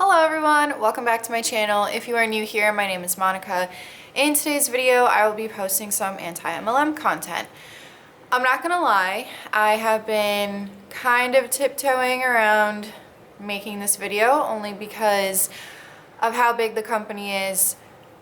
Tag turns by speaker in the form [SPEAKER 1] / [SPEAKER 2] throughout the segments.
[SPEAKER 1] Hello everyone, welcome back to my channel. If you are new here, my name is Monica. In today's video, I will be posting some anti-MLM content. I'm not gonna lie, I have been kind of tiptoeing around making this video only because of how big the company is,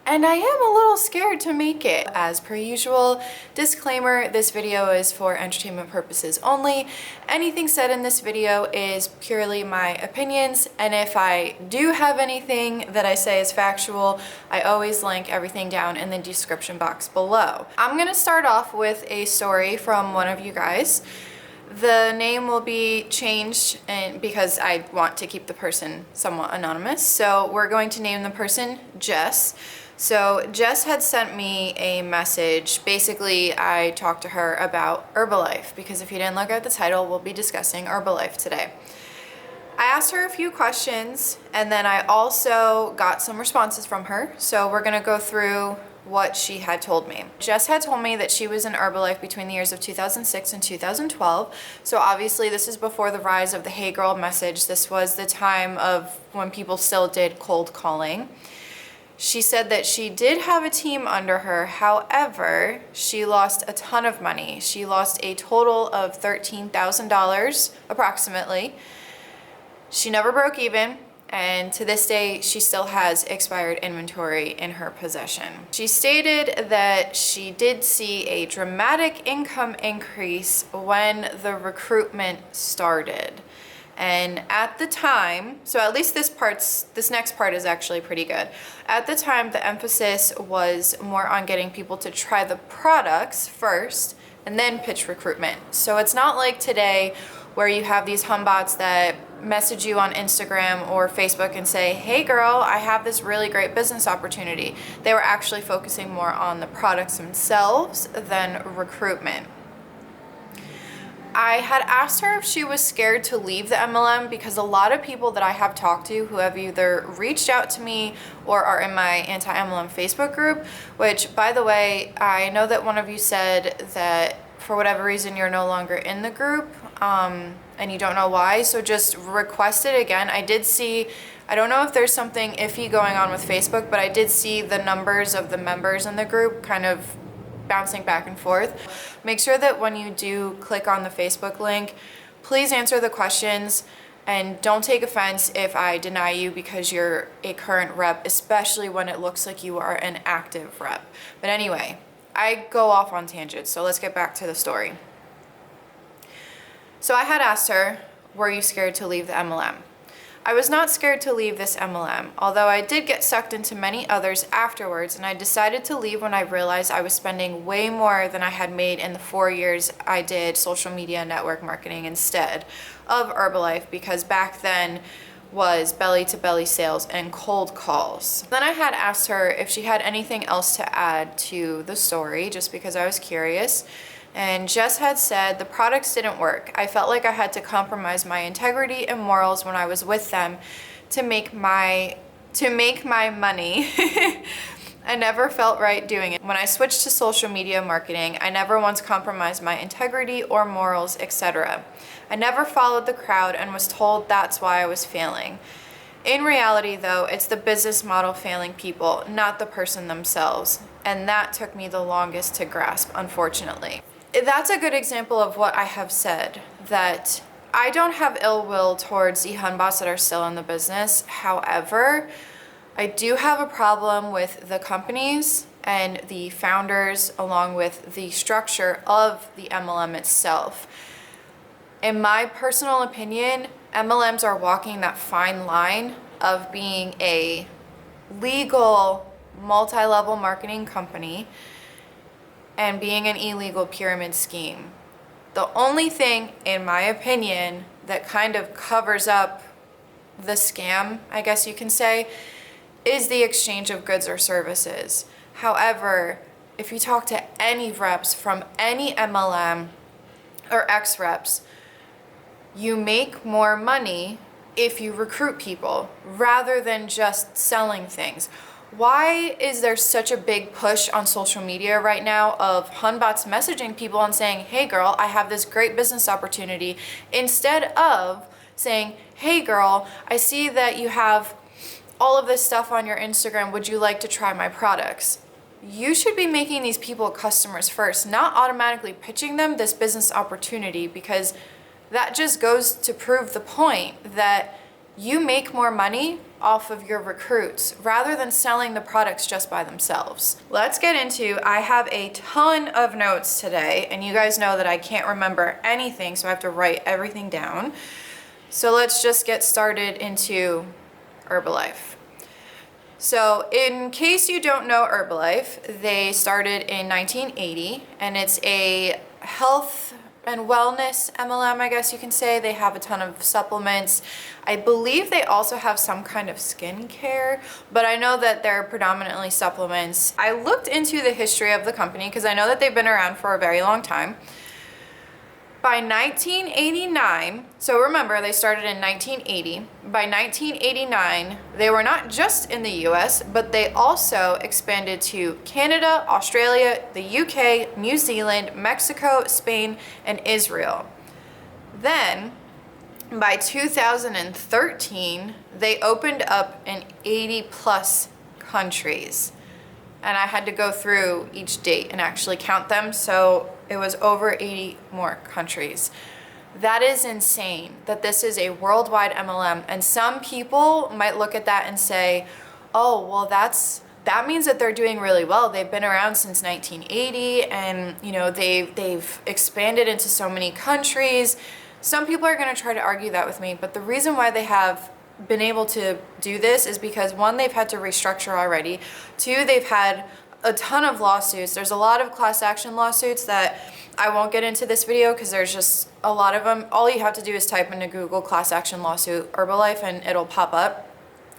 [SPEAKER 1] and I am a little scared to make it. As per usual, disclaimer, this video is for entertainment purposes only. Anything said in this video is purely my opinions, and if I do have anything that I say is factual, I always link everything down in the description box below. I'm gonna start off with a story from one of you guys. The name will be changed because I want to keep the person somewhat anonymous. So we're going to name the person Jess. So Jess had sent me a message. Basically, I talked to her about Herbalife because if you didn't look at the title, we'll be discussing Herbalife today. I asked her a few questions and then I also got some responses from her. So we're gonna go through what she had told me. Jess had told me that she was in Herbalife between the years of 2006 and 2012. So obviously this is before the rise of the Hey Girl message. This was the time of when people still did cold calling. She said that she did have a team under her. However, she lost a ton of money. She lost a total of $13,000 approximately. She never broke even. And to this day, she still has expired inventory in her possession. She stated that she did see a dramatic income increase when the recruitment started. And at the time, so at least this next part is actually pretty good. At the time, the emphasis was more on getting people to try the products first and then pitch recruitment. So it's not like today where you have these humbots that message you on Instagram or Facebook and say, hey girl, I have this really great business opportunity. They were actually focusing more on the products themselves than recruitment. I had asked her if she was scared to leave the MLM because a lot of people that I have talked to who have either reached out to me or are in my anti-MLM Facebook group, which by the way, I know that one of you said that for whatever reason you're no longer in the group and you don't know why, so just request it again. I did see, I don't know if there's something iffy going on with Facebook, but I did see the numbers of the members in the group kind of bouncing back and forth. Make sure that when you do click on the Facebook link, please answer the questions and don't take offense if I deny you because you're a current rep, especially when it looks like you are an active rep. But anyway, I go off on tangents, so let's get back to the story. So I had asked her, were you scared to leave the MLM? I was not scared to leave this MLM, although I did get sucked into many others afterwards, and I decided to leave when I realized I was spending way more than I had made in the 4 years I did social media network marketing instead of Herbalife, because back then was belly-to-belly sales and cold calls. Then I had asked her if she had anything else to add to the story, just because I was curious. And Jess had said the products didn't work. I felt like I had to compromise my integrity and morals when I was with them to make my money. I never felt right doing it. When I switched to social media marketing, I never once compromised my integrity or morals, etc. I never followed the crowd and was told that's why I was failing. In reality though, it's the business model failing people, not the person themselves. And that took me the longest to grasp, unfortunately. That's a good example of what I have said, that I don't have ill will towards the hunbots that are still in the business. However, I do have a problem with the companies and the founders along with the structure of the MLM itself. In my personal opinion, MLMs are walking that fine line of being a legal multi-level marketing company and being an illegal pyramid scheme. The only thing, in my opinion, that kind of covers up the scam, I guess you can say, is the exchange of goods or services. However, if you talk to any reps from any MLM or ex-reps, you make more money if you recruit people rather than just selling things. Why is there such a big push on social media right now of hunbots messaging people and saying, hey girl, I have this great business opportunity, instead of saying, hey girl, I see that you have all of this stuff on your Instagram. Would you like to try my products? You should be making these people customers first, not automatically pitching them this business opportunity, because that just goes to prove the point that you make more money off of your recruits rather than selling the products just by themselves. Let's get into, I have a ton of notes today, and you guys know that I can't remember anything, so I have to write everything down. So let's just get started into Herbalife. So in case you don't know Herbalife, they started in 1980, and it's a health and wellness MLM, I guess you can say. They have a ton of supplements. I believe they also have some kind of skincare, but I know that they're predominantly supplements. I looked into the history of the company because I know that they've been around for a very long time. By 1989, so remember they started in 1980, by 1989, they were not just in the US, but they also expanded to Canada, Australia, the UK, New Zealand, Mexico, Spain, and Israel. Then, by 2013, they opened up in 80 plus countries. And I had to go through each date and actually count them, so it was over 80 more countries. That is insane that this is a worldwide MLM, and some people might look at that and say, oh, well, that means that they're doing really well. They've been around since 1980, and you know they've expanded into so many countries. Some people are going to try to argue that with me, but the reason why they have been able to do this is because, one, they've had to restructure already. Two, they've had a ton of lawsuits. There's a lot of class action lawsuits that I won't get into this video because there's just a lot of them. All you have to do is type into Google class action lawsuit Herbalife and it'll pop up.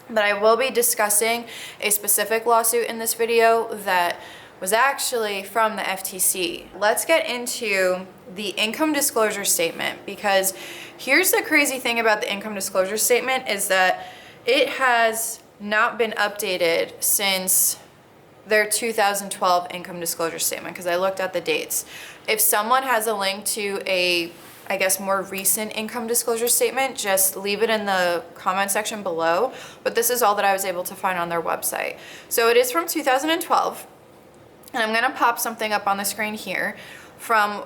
[SPEAKER 1] But I will be discussing a specific lawsuit in this video that was actually from the FTC. Let's get into the income disclosure statement, because here's the crazy thing about the income disclosure statement is that it has not been updated since their 2012 income disclosure statement, because I looked at the dates. If someone has a link to a, I guess, more recent income disclosure statement, just leave it in the comment section below. But this is all that I was able to find on their website. So it is from 2012. And I'm gonna pop something up on the screen here from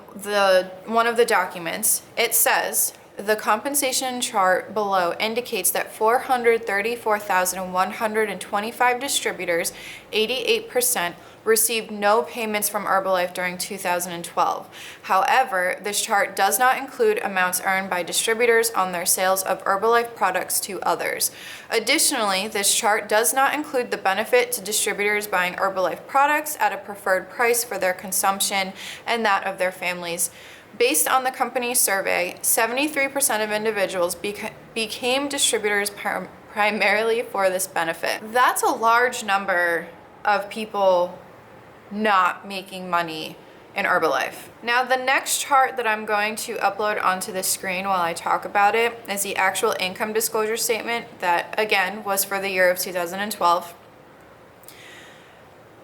[SPEAKER 1] one of the documents. It says, the compensation chart below indicates that 434,125 distributors, 88%, received no payments from Herbalife during 2012. However, this chart does not include amounts earned by distributors on their sales of Herbalife products to others. Additionally, this chart does not include the benefit to distributors buying Herbalife products at a preferred price for their consumption and that of their families. Based on the company's survey, 73% of individuals became distributors primarily for this benefit. That's a large number of people not making money in Herbalife. Now, the next chart that I'm going to upload onto the screen while I talk about it is the actual income disclosure statement that, again, was for the year of 2012.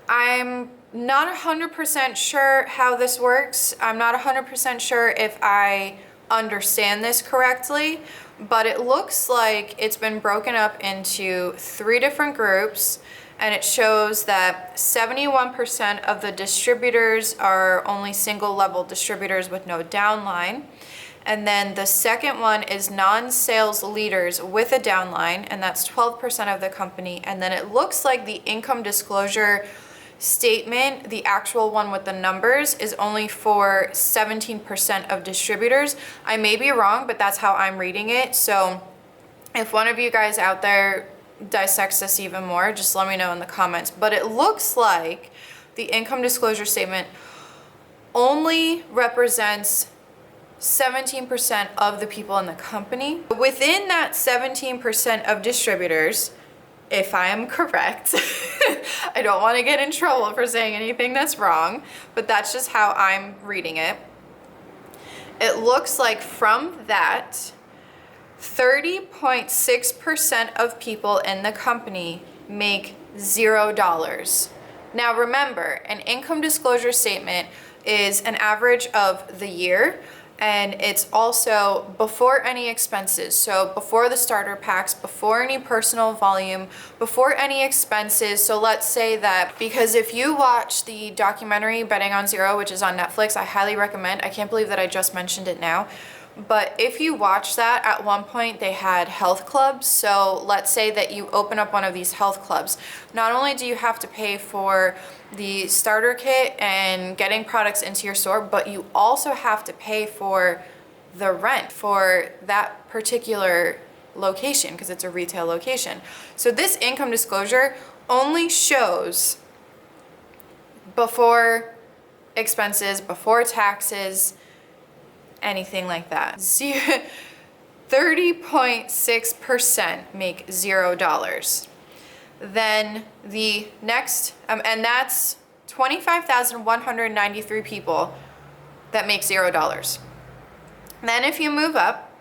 [SPEAKER 1] I'm not 100% sure how this works. I'm not 100% sure if I understand this correctly, but it looks like it's been broken up into 3 different groups, and it shows that 71% of the distributors are only single level distributors with no downline. And then the second one is non-sales leaders with a downline, and that's 12% of the company. And then it looks like the income disclosure statement, the actual one with the numbers, is only for 17% of distributors. I may be wrong, but that's how I'm reading it. So if one of you guys out there dissects this even more, just let me know in the comments. But it looks like the income disclosure statement only represents 17% of the people in the company. Within that 17% of distributors, if I am correct, I don't want to get in trouble for saying anything that's wrong, but that's just how I'm reading it. It looks like from that, 30.6% of people in the company make $0. Now remember, an income disclosure statement is an average of the year, And it's also before any expenses. So before the starter packs, before any personal volume, before any expenses. So let's say that, because if you watch the documentary Betting on Zero, which is on Netflix, I highly recommend. I can't believe that I just mentioned it now. But if you watch that, at one point they had health clubs. So let's say that you open up one of these health clubs. Not only do you have to pay for the starter kit and getting products into your store, but you also have to pay for the rent for that particular location because it's a retail location. So this income disclosure only shows before expenses, before taxes, anything like that. 30.6% make $0. Then the next, and that's 25,193 people that make $0. Then if you move up,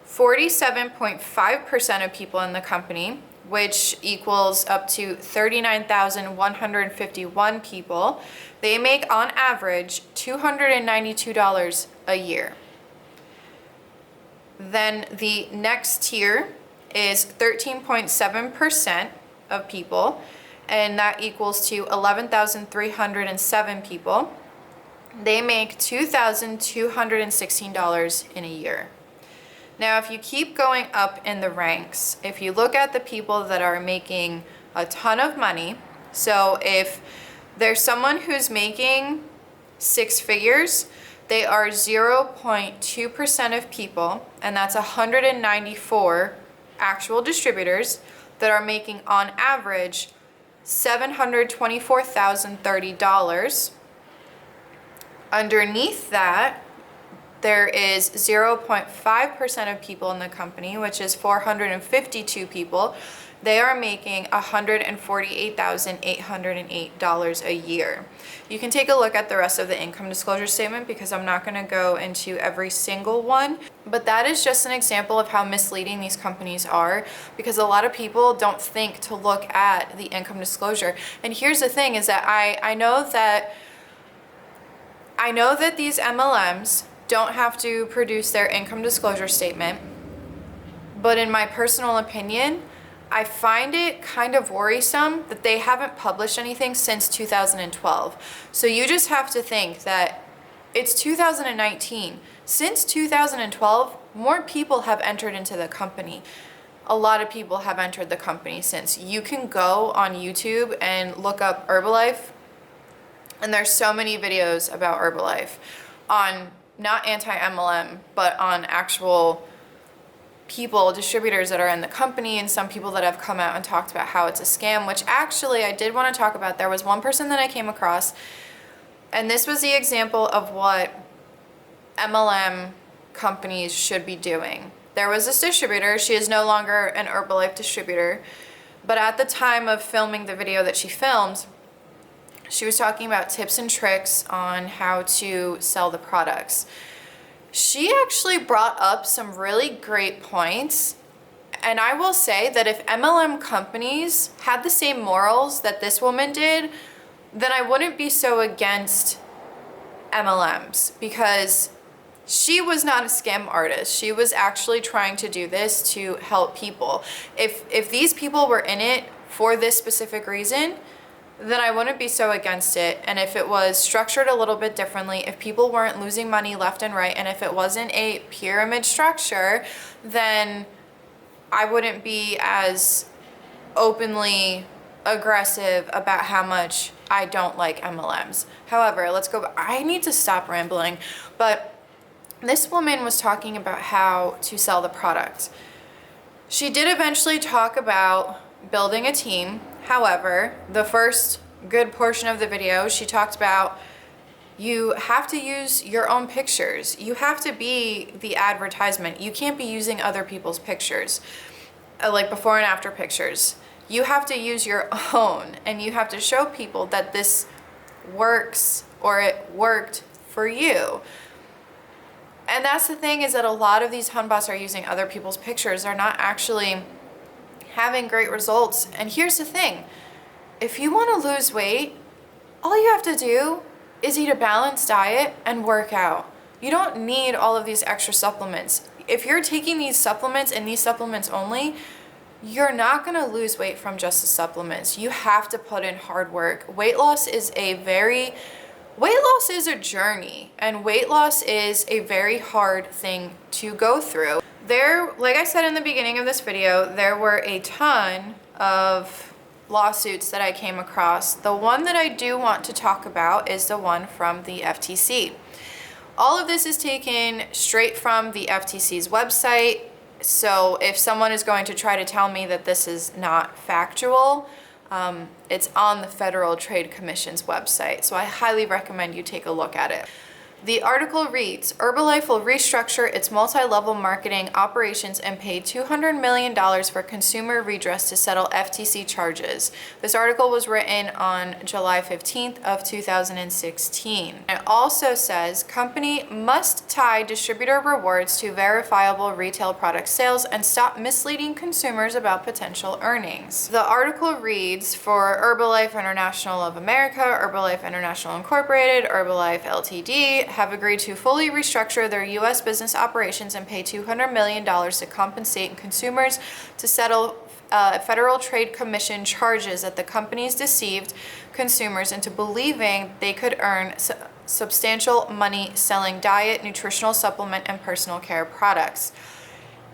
[SPEAKER 1] 47.5% of people in the company, which equals up to 39,151 people, they make on average $292 a year. Then the next tier is 13.7% of people, and that equals to 11,307 people. They make $2,216 in a year. Now, if you keep going up in the ranks, if you look at the people that are making a ton of money, so if there's someone who's making 6 figures, they are 0.2% of people, and that's 194 actual distributors that are making on average $724,030. Underneath that, there is 0.5% of people in the company, which is 452 people. They are making $148,808 a year. You can take a look at the rest of the income disclosure statement because I'm not going to go into every single one, but that is just an example of how misleading these companies are, because a lot of people don't think to look at the income disclosure. And here's the thing is that I know that these MLMs don't have to produce their income disclosure statement, but in my personal opinion, I find it kind of worrisome that they haven't published anything since 2012. So you just have to think that it's 2019. Since 2012, more people have entered into the company. A lot of people have entered the company since. You can go on YouTube and look up Herbalife, and there's so many videos about Herbalife on not anti-MLM, but on actual people, distributors that are in the company, and some people that have come out and talked about how it's a scam, which actually I did want to talk about. There was one person that I came across, and this was the example of what MLM companies should be doing. There was this distributor. She is no longer an Herbalife distributor, but at the time of filming the video that she filmed, she was talking about tips and tricks on how to sell the products. She actually brought up some really great points, and I will say that if MLM companies had the same morals that this woman did, then I wouldn't be so against MLMs, because she was not a scam artist. She was actually trying to do this to help people. If these people were in it for this specific reason, then I wouldn't be so against it. And if it was structured a little bit differently, if people weren't losing money left and right, and if it wasn't a pyramid structure, then I wouldn't be as openly aggressive about how much I don't like MLMs. However, let's go back. I need to stop rambling, but this woman was talking about how to sell the product. She did eventually talk about building a team. However, the first good portion of the video, she talked about you have to use your own pictures. You have to be the advertisement. You can't be using other people's pictures, like before and after pictures. You have to use your own, and you have to show people that this works or it worked for you. And that's the thing, is that a lot of these hunbots are using other people's pictures. They're not actually having great results. And here's the thing, if you want to lose weight, all you have to do is eat a balanced diet and work out. You don't need all of these extra supplements. If you're taking these supplements and these supplements only, you're not gonna lose weight from just the supplements. You have to put in hard work. Weight loss is a journey, and weight loss is a very hard thing to go through. Like I said in the beginning of this video, there were a ton of lawsuits that I came across. The one that I do want to talk about is the one from the FTC. All of this is taken straight from the FTC's website. So if someone is going to try to tell me that this is not factual, it's on the Federal Trade Commission's website. So I highly recommend you take a look at it. The article reads, Herbalife will restructure its multi-level marketing operations and pay $200 million for consumer redress to settle FTC charges. This article was written on July 15th of 2016. It also says, company must tie distributor rewards to verifiable retail product sales and stop misleading consumers about potential earnings. The article reads, for Herbalife International of America, Herbalife International Incorporated, Herbalife Ltd., have agreed to fully restructure their U.S. business operations and pay $200 million to compensate consumers to settle Federal Trade Commission charges that the companies deceived consumers into believing they could earn substantial money selling diet, nutritional supplement, and personal care products.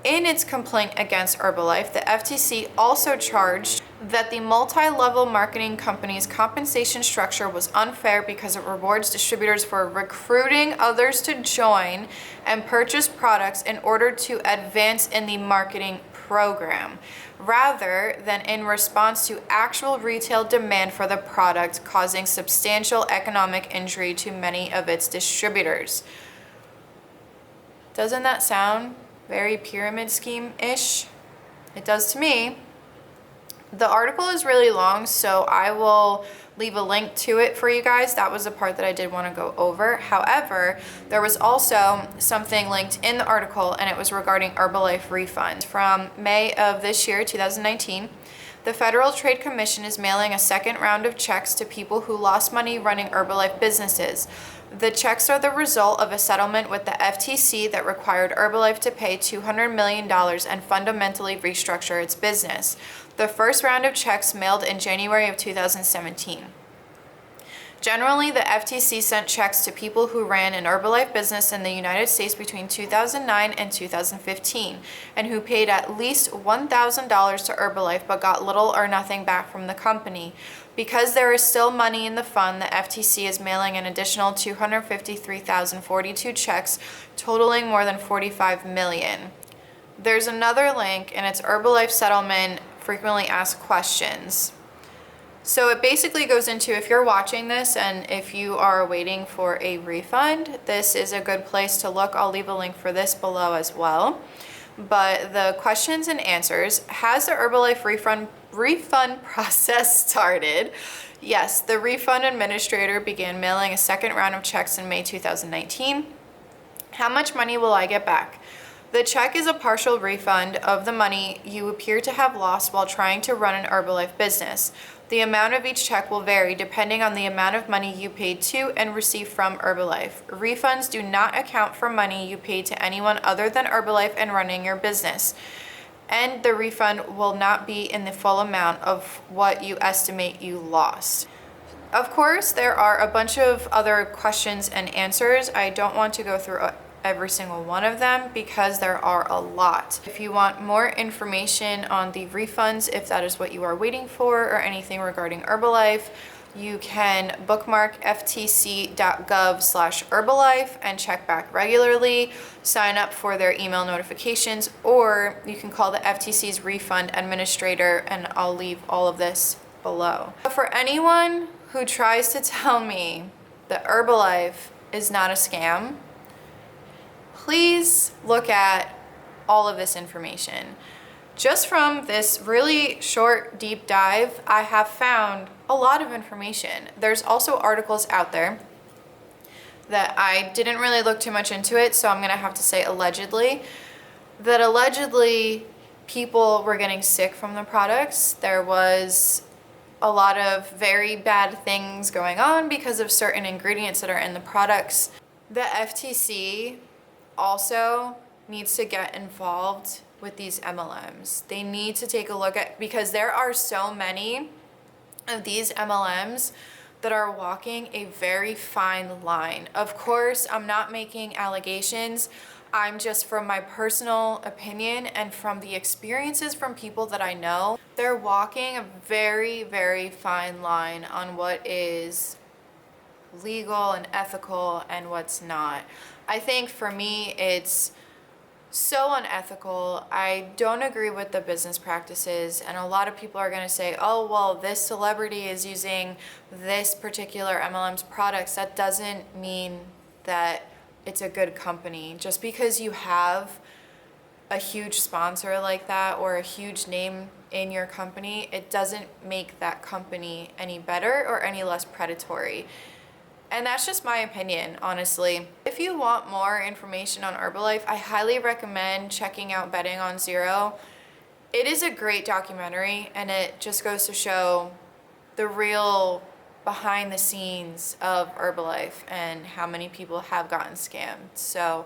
[SPEAKER 1] In its complaint against Herbalife, the FTC also charged that the multi-level marketing company's compensation structure was unfair because it rewards distributors for recruiting others to join and purchase products in order to advance in the marketing program, rather than in response to actual retail demand for the product, causing substantial economic injury to many of its distributors. Doesn't that sound very pyramid scheme-ish? It does to me. The article is really long, so I will leave a link to it for you guys. That was the part that I did want to go over. However, there was also something linked in the article, and it was regarding Herbalife Refund. From May of this year, 2019, the Federal Trade Commission is mailing a second round of checks to people who lost money running Herbalife businesses. The checks are the result of a settlement with the FTC that required Herbalife to pay $200 million and fundamentally restructure its business. The first round of checks mailed in January of 2017. Generally, the FTC sent checks to people who ran an Herbalife business in the United States between 2009 and 2015, and who paid at least $1,000 to Herbalife but got little or nothing back from the company. Because there is still money in the fund, the FTC is mailing an additional 253,042 checks, totaling more than $45 million. There's another link, and it's Herbalife Settlement Frequently Asked Questions. So it basically goes into, if you're watching this and if you are waiting for a refund, this is a good place to look. I'll leave a link for this below as well. But the questions and answers: has the Herbalife refund process started? Yes, the refund administrator began mailing a second round of checks in May 2019. How much money will I get back? The check is a partial refund of the money you appear to have lost while trying to run an Herbalife business. The amount of each check will vary depending on the amount of money you paid to and received from Herbalife. Refunds do not account for money you paid to anyone other than Herbalife in running your business, and the refund will not be in the full amount of what you estimate you lost. Of course, there are a bunch of other questions and answers. I don't want to go through every single one of them because there are a lot. If you want more information on the refunds, if that is what you are waiting for, or anything regarding Herbalife, you can bookmark ftc.gov/Herbalife and check back regularly, sign up for their email notifications, or you can call the FTC's refund administrator, and I'll leave all of this below. For anyone who tries to tell me that Herbalife is not a scam, please look at all of this information. Just from this really short, deep dive, I have found a lot of information. There's also articles out there that I didn't really look too much into it, so I'm gonna have to say allegedly, that allegedly people were getting sick from the products. There was a lot of very bad things going on because of certain ingredients that are in the products. The FTC also needs to get involved with these MLMs. They need to take a look at, because there are so many of these MLMs that are walking a very fine line. Of course, I'm not making allegations. I'm just, from my personal opinion and from the experiences from people that I know, they're walking a very, very fine line on what is legal and ethical and what's not. I think for me, it's so unethical. I don't agree with the business practices, and a lot of people are going to say, oh, well, this celebrity is using this particular MLM's products. That doesn't mean that it's a good company. Just because you have a huge sponsor like that or a huge name in your company, it doesn't make that company any better or any less predatory. And that's just my opinion, honestly. If you want more information on Herbalife, I highly recommend checking out Betting on Zero. It is a great documentary, and it just goes to show the real behind the scenes of Herbalife and how many people have gotten scammed. So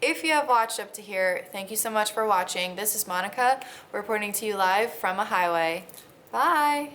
[SPEAKER 1] if you have watched up to here, thank you so much for watching. This is Monica reporting to you live from a highway. Bye.